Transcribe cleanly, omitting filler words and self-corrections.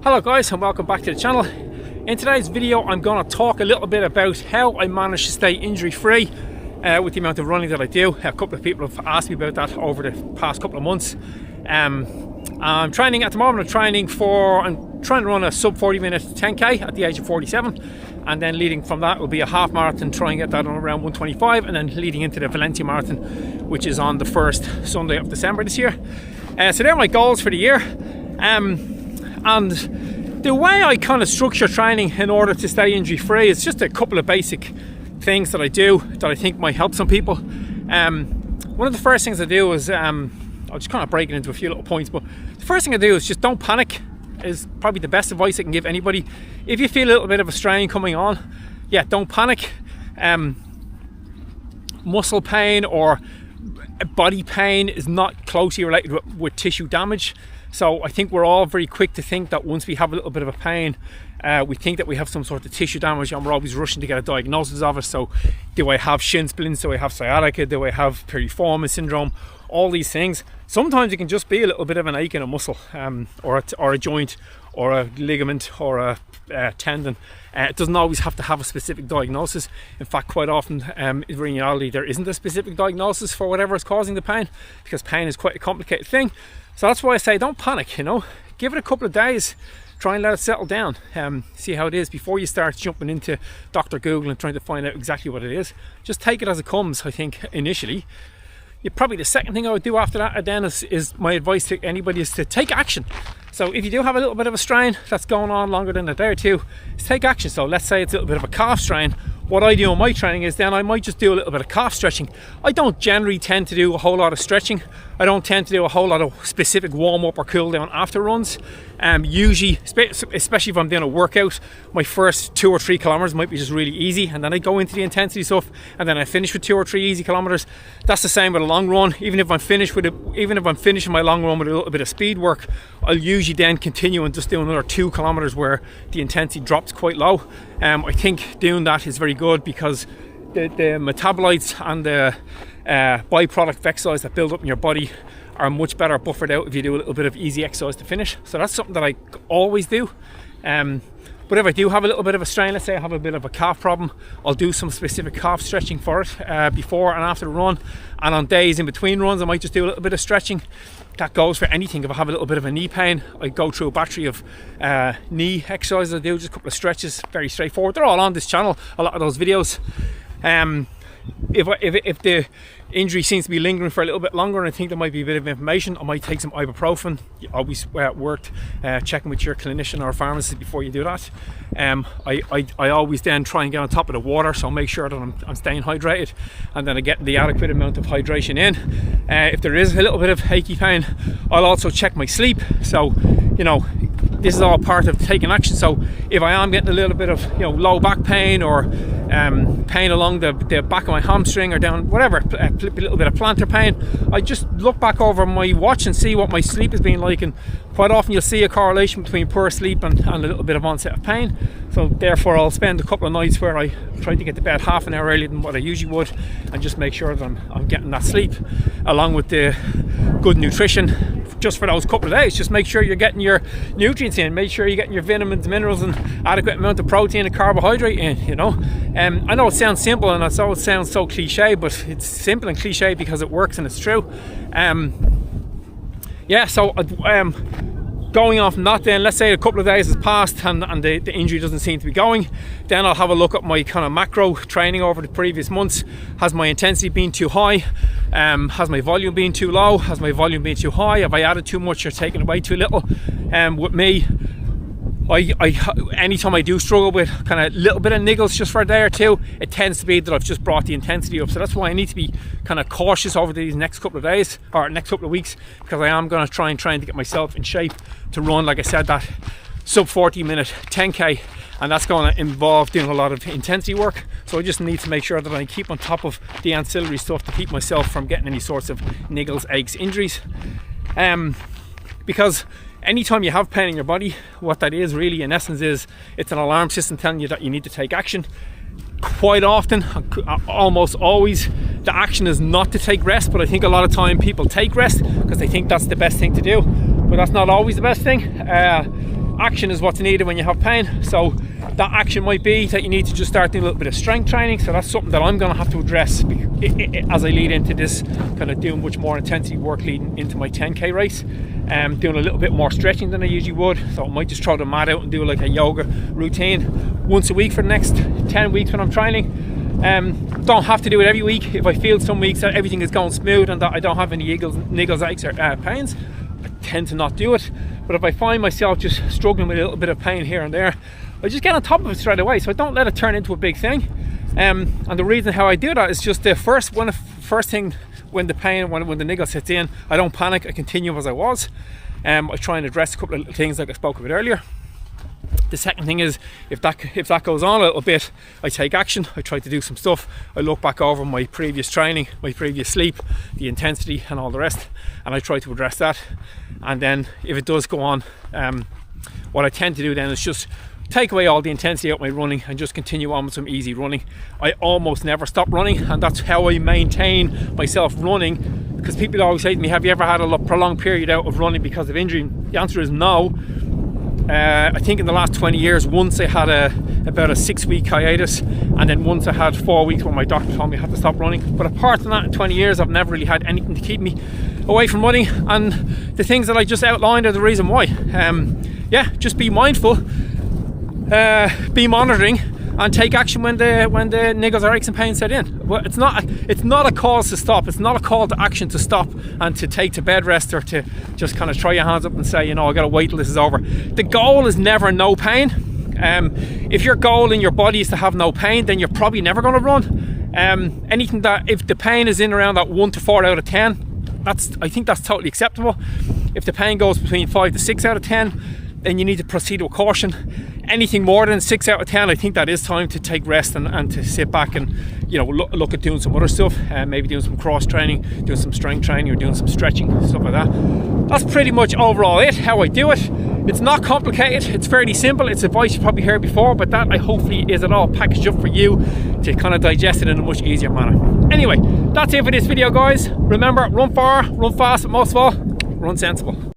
Hello guys, and welcome back to the channel. In today's video I'm going to talk a little bit about how I manage to stay injury free with the amount of running that I do. A couple of people have asked me about that over the past couple of months. I'm training at the moment. I'm trying to run a sub 40 minute 10k at the age of 47, and then leading from that will be a half marathon, try and get that on around 125, and then leading into the Valencia marathon, which is on the first Sunday of December this year. So they're my goals for the year. And the way I kind of structure training in order to stay injury free is just a couple of basic things that I do that I think might help some people. One of the first things I do is, I'll just kind of break it into a few little points, but the first thing I do is just don't panic. Is probably the best advice I can give anybody. If you feel a little bit of a strain coming on, yeah, don't panic. Muscle pain or body pain is not closely related with tissue damage. So I think we're all very quick to think that once we have a little bit of a pain, we think that we have some sort of tissue damage, and we're always rushing to get a diagnosis of it. So do I have shin splints? Do I have sciatica? Do I have piriformis syndrome? All these things. Sometimes it can just be a little bit of an ache in a muscle, or a joint, or a ligament, or a tendon. It doesn't always have to have a specific diagnosis. In fact, quite often in reality there isn't a specific diagnosis for whatever is causing the pain, because pain is quite a complicated thing. So that's why I say don't panic, you know. Give it a couple of days, try and let it settle down, see how it is before you start jumping into Dr. Google and trying to find out exactly what it is. Just take it as it comes, I think, initially. Probably the second thing I would do after that then is my advice to anybody is to take action. So if you do have a little bit of a strain that's going on longer than a day or two, is take action. So let's say it's a little bit of a calf strain. What I do in my training is then I might just do a little bit of calf stretching. I don't generally tend to do a whole lot of stretching. I don't tend to do a whole lot of specific warm up or cool down after runs. Usually, especially if I'm doing a workout, my first 2 or 3 kilometers might be just really easy, and then I go into the intensity stuff, and then I finish with 2 or 3 easy kilometers. That's the same with a long run. Even if I'm finishing my long run with a little bit of speed work, I'll usually then continue and just do another 2 kilometers where the intensity drops quite low. I think doing that is very good because the metabolites and the byproduct of exercise that build up in your body are much better buffered out if you do a little bit of easy exercise to finish. So that's something that I always do. But if I do have a little bit of a strain, let's say I have a bit of a calf problem, I'll do some specific calf stretching for it before and after the run. And on days in between runs, I might just do a little bit of stretching. That goes for anything. If I have a little bit of a knee pain, I go through a battery of knee exercises. I do just a couple of stretches, very straightforward. They're all on this channel, a lot of those videos. If the injury seems to be lingering for a little bit longer and I think there might be a bit of inflammation, I might take some ibuprofen. You always worth checking with your clinician or pharmacist before you do that. I always then try and get on top of the water, so I'll make sure that I'm staying hydrated, and then I get the adequate amount of hydration in. If there is a little bit of achy pain, I'll also check my sleep. So, you know, this is all part of taking action. So if I am getting a little bit of, you know, low back pain or pain along the back of my hamstring or down whatever, a little bit of plantar pain, I just look back over my watch and see what my sleep has been like, and quite often you'll see a correlation between poor sleep and a little bit of onset of pain. So therefore I'll spend a couple of nights where I try to get to bed half an hour earlier than what I usually would, and just make sure that I'm getting that sleep along with the good nutrition just for those couple of days. Just make sure you're getting your nutrients in, make sure you're getting your vitamins, minerals, and adequate amount of protein and carbohydrate in, you know. I know it sounds simple and it sounds so cliche, but it's simple and cliche because it works and it's true. Yeah, so going off from that, then let's say a couple of days has passed and the injury doesn't seem to be going, then I'll have a look at my kind of macro training over the previous months. Has my intensity been too high? Has my volume been too low? Has my volume been too high? Have I added too much or taken away too little? With me, anytime I do struggle with kind of little bit of niggles just for a day or two, it tends to be that I've just brought the intensity up. So that's why I need to be kind of cautious over these next couple of days or next couple of weeks, because I am going to try to get myself in shape to run, like I said, that sub 40 minute 10k, and that's going to involve doing a lot of intensity work. So I just need to make sure that I keep on top of the ancillary stuff to keep myself from getting any sorts of niggles, aches, injuries. Because anytime you have pain in your body, what that is really in essence is it's an alarm system telling you that you need to take action. Quite often, almost always, the action is not to take rest, but I think a lot of time people take rest because they think that's the best thing to do, but that's not always the best thing. action is what's needed when you have pain. So that action might be that you need to just start doing a little bit of strength training. So that's something that I'm going to have to address as I lead into this, kind of doing much more intensity work leading into my 10k race. Doing a little bit more stretching than I usually would. So I might just throw the mat out and do like a yoga routine once a week for the next 10 weeks when I'm training. Don't have to do it every week. If I feel some weeks that everything is going smooth and that I don't have any niggles, aches or pains, I tend to not do it. But if I find myself just struggling with a little bit of pain here and there, I just get on top of it straight away, so I don't let it turn into a big thing. And the reason how I do that is just the first thing, when the pain, when the niggle sets in, I don't panic, I continue as I was. I try and address a couple of things like I spoke about earlier. The second thing is, if that goes on a little bit, I take action. I try to do some stuff. I look back over my previous training, my previous sleep, the intensity and all the rest, and I try to address that. And then if it does go on, what I tend to do then is just take away all the intensity out of my running and just continue on with some easy running. I almost never stop running, and that's how I maintain myself running, because people always say to me, have you ever had a prolonged period out of running because of injury? The answer is no. I think in the last 20 years, once I had about a 6-week hiatus, and then once I had 4 weeks when my doctor told me I had to stop running. But apart from that, in 20 years, I've never really had anything to keep me away from running, and the things that I just outlined are the reason why. Yeah, just be mindful, be monitoring, and take action when the niggles or aches and pains set in. Well, it's not a cause to stop. It's not a call to action to stop and to take to bed rest, or to just kind of throw your hands up and say, you know, I gotta wait till this is over. The goal is never no pain. If your goal in your body is to have no pain, then you're probably never going to run. Anything that, if the pain is in around that 1 to 4 out of 10, I think that's totally acceptable. If the pain goes between 5 to 6 out of 10, then you need to proceed with caution. Anything more than 6 out of 10, I think that is time to take rest and to sit back and, you know, look at doing some other stuff, maybe doing some cross training, doing some strength training, or doing some stretching, stuff like that. That's pretty much overall how I do it. It's not complicated, it's fairly simple. It's advice you've probably heard before, but that hopefully is it all packaged up for you to kind of digest it in a much easier manner. Anyway, that's it for this video, guys. Remember, run far, run fast, but most of all, run sensible.